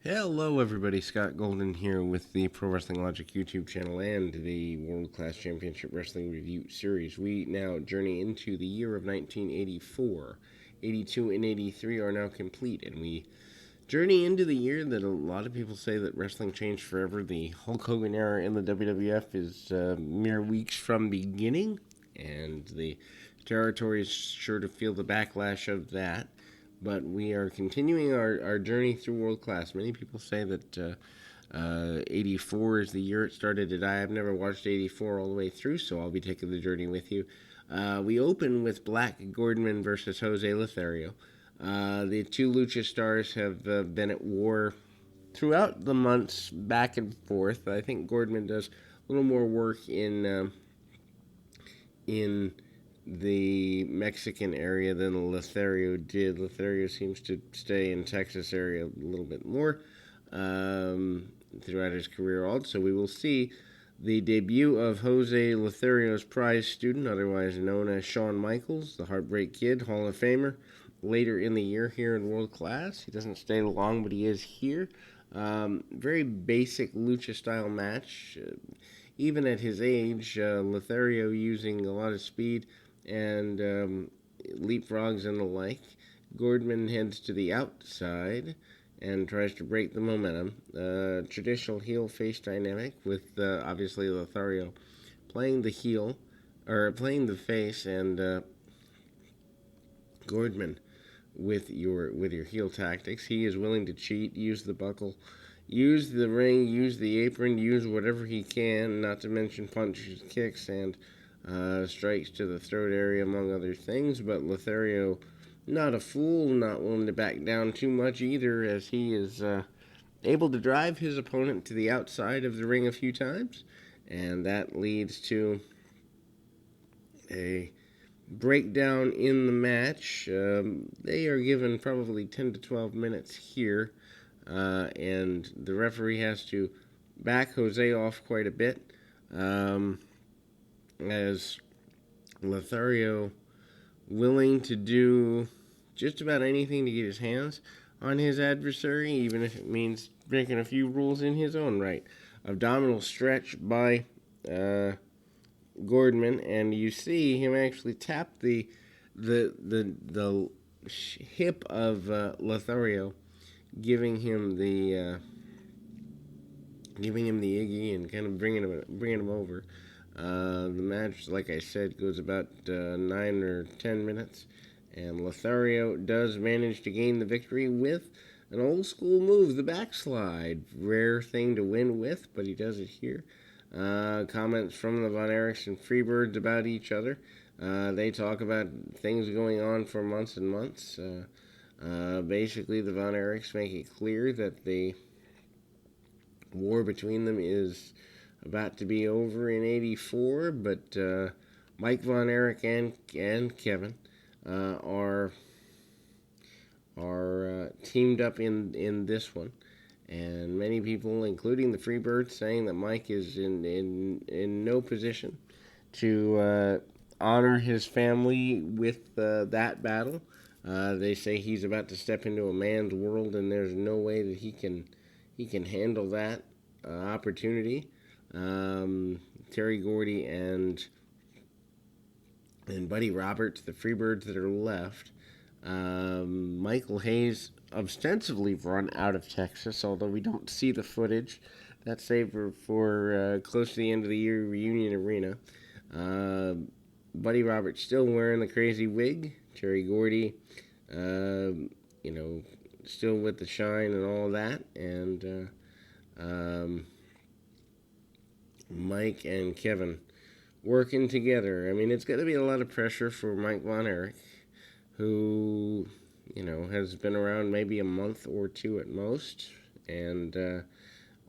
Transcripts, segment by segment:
Hello, everybody. Scott Golden here with the Pro Wrestling Logic YouTube channel and the World Class Championship Wrestling Review series. We now journey into the year of 1984. 82 and 83 are now complete, and we journey into the year that a lot of people say that wrestling changed forever. The Hulk Hogan era in the WWF is mere weeks from beginning, and the territory is sure to feel the backlash of that. But we are continuing our journey through World Class. Many people say that 84 is the year it started to die. I've never watched 84 all the way through, so I'll be taking the journey with you. We open with Black Gordman versus Jose Lothario. The two Lucha stars have been at war throughout the months, back and forth. I think Gordman does a little more work in the Mexican area than Lothario did. Lothario seems to stay in Texas area a little bit more throughout his career also. We will see the debut of Jose Lothario's prize student, otherwise known as Shawn Michaels, the Heartbreak Kid, Hall of Famer, later in the year here in World Class. He doesn't stay long, but he is here. Very basic lucha-style match. Even at his age, Lothario using a lot of speed and leapfrogs and the like. Gordman heads to the outside and tries to break the momentum. Traditional heel-face dynamic with obviously Lothario playing the heel, or playing the face, and Gordman with your heel tactics. He is willing to cheat, use the buckle, use the ring, use the apron, use whatever he can, not to mention punches, kicks, and strikes to the throat area, among other things. But Lothario, not a fool, not willing to back down too much either, as he is able to drive his opponent to the outside of the ring a few times, and that leads to a breakdown in the match. They are given probably 10 to 12 minutes here, and the referee has to back Jose off quite a bit, as Lothario willing to do just about anything to get his hands on his adversary, even if it means breaking a few rules in his own right. Abdominal stretch by Gordman, and you see him actually tap the hip of Lothario, giving him the Iggy and kind of bringing him over. The match, like I said, goes about 9 or 10 minutes, and Lothario does manage to gain the victory with an old school move, the backslide. Rare thing to win with, but he does it here. Comments from the Von Erichs and Freebirds about each other. They talk about things going on for months and months. Basically, the Von Erichs make it clear that the war between them is about to be over in 84, but Mike Von Erich and Kevin are teamed up in this one, and many people, including the Freebirds, saying that Mike is in no position to honor his family with that battle. They say he's about to step into a man's world, and there's no way that he can handle that opportunity. Terry Gordy and Buddy Roberts, the Freebirds that are left. Michael Hayes ostensibly run out of Texas, although we don't see the footage. That's saved for close to the end of the year reunion arena. Buddy Roberts still wearing the crazy wig. Terry Gordy, still with the shine and all that. And Mike and Kevin working together. I mean, it's going to be a lot of pressure for Mike Von Erich, who, has been around maybe a month or two at most, and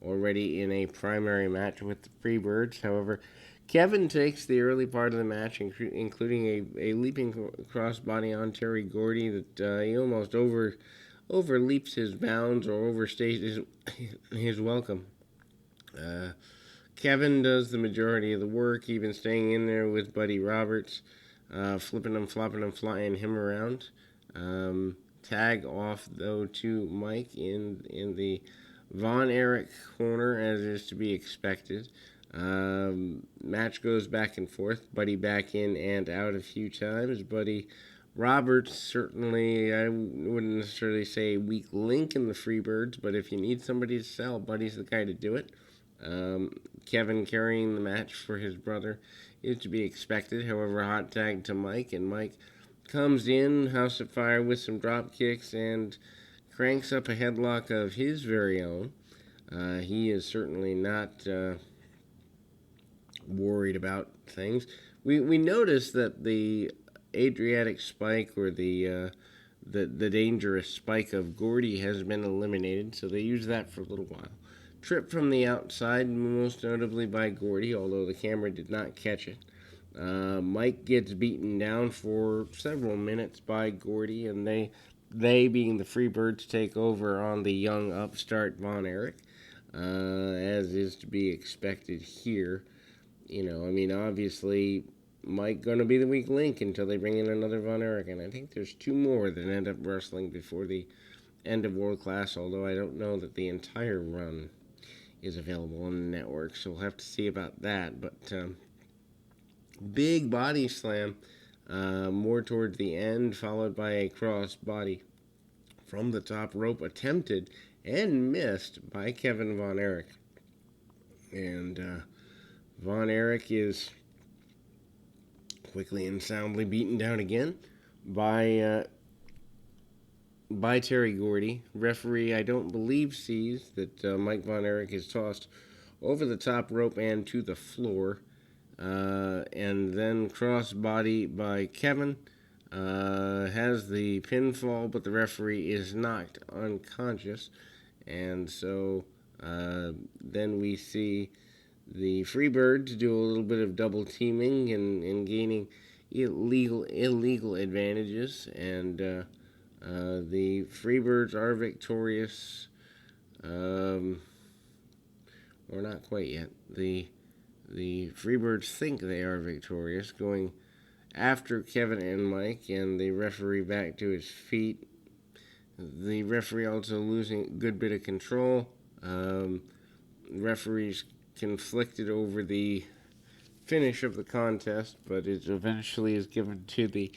already in a primary match with the Freebirds. However, Kevin takes the early part of the match, including a leaping crossbody on Terry Gordy that he almost overleaps his bounds or overstays his welcome. Kevin does the majority of the work, even staying in there with Buddy Roberts, flipping him, flopping him, flying him around. tag off, though, to Mike in the Von Erich corner, as is to be expected. Match goes back and forth. Buddy back in and out a few times. Buddy Roberts, certainly, I wouldn't necessarily say a weak link in the Freebirds, but if you need somebody to sell, Buddy's the guy to do it. Kevin carrying the match for his brother is to be expected. However, hot tag to Mike, and Mike comes in, House of Fire with some drop kicks, and cranks up a headlock of his very own. He is certainly not worried about things. We noticed that the Adriatic spike, or the dangerous spike of Gordy, has been eliminated, so they use that for a little while. Trip from the outside, most notably by Gordy, although the camera did not catch it. Mike gets beaten down for several minutes by Gordy, and they being the Freebirds, take over on the young upstart Von Erich, as is to be expected here. Obviously, Mike going to be the weak link until they bring in another Von Erich, and I think there's two more that end up wrestling before the end of World Class, although I don't know that the entire run is available on the network, so we'll have to see about that. But big body slam more towards the end, followed by a cross body from the top rope, attempted and missed by Kevin Von Erich. And Von Erich is quickly and soundly beaten down again by Terry Gordy. Referee, I don't believe, sees that Mike Von Erich is tossed over the top rope and to the floor. And then crossbody by Kevin. Has the pinfall, but the referee is knocked unconscious. And so then we see the Freebirds do a little bit of double teaming and gaining illegal advantages. And the Freebirds are victorious. Or not quite yet. The Freebirds think they are victorious, going after Kevin and Mike, and the referee back to his feet. The referee also losing a good bit of control. Referees conflicted over the finish of the contest, but it eventually is given to the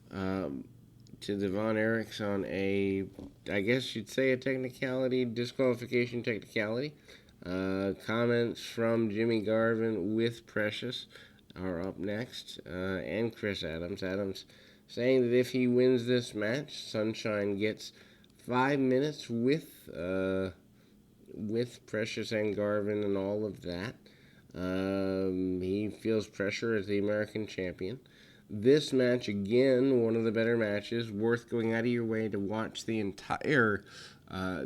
Von Erichs on a, I guess you'd say, a technicality, disqualification technicality. Comments from Jimmy Garvin with Precious are up next, and Chris Adams. Adams saying that if he wins this match, Sunshine gets 5 minutes with Precious and Garvin and all of that. He feels pressure as the American champion. This match, again, one of the better matches, worth going out of your way to watch the entire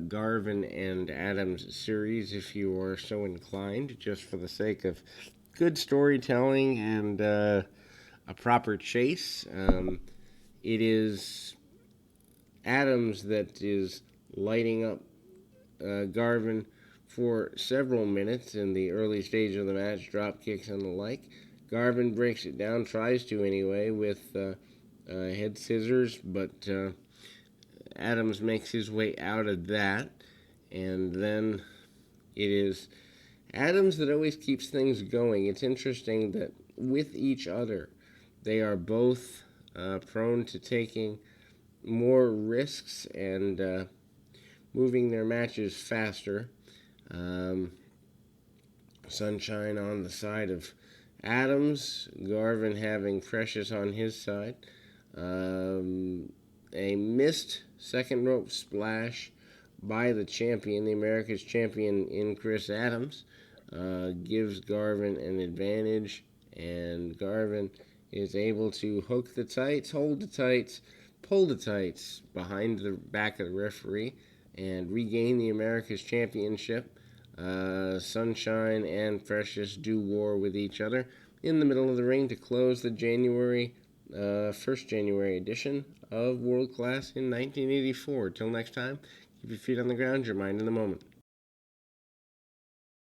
Garvin and Adams series if you are so inclined, just for the sake of good storytelling and a proper chase. It is Adams that is lighting up Garvin for several minutes in the early stage of the match, drop kicks and the like. Garvin breaks it down, tries to anyway, with head scissors, but Adams makes his way out of that, and then it is Adams that always keeps things going. It's interesting that with each other, they are both prone to taking more risks and moving their matches faster. Sunshine on the side of Adams, Garvin having Precious on his side. A missed second rope splash by the champion, the America's champion in Chris Adams, gives Garvin an advantage, and Garvin is able to hook the tights, hold the tights, pull the tights behind the back of the referee, and regain the America's championship. Sunshine and Precious do war with each other in the middle of the ring to close the first January edition of World Class in 1984. Till next time, keep your feet on the ground, your mind in the moment.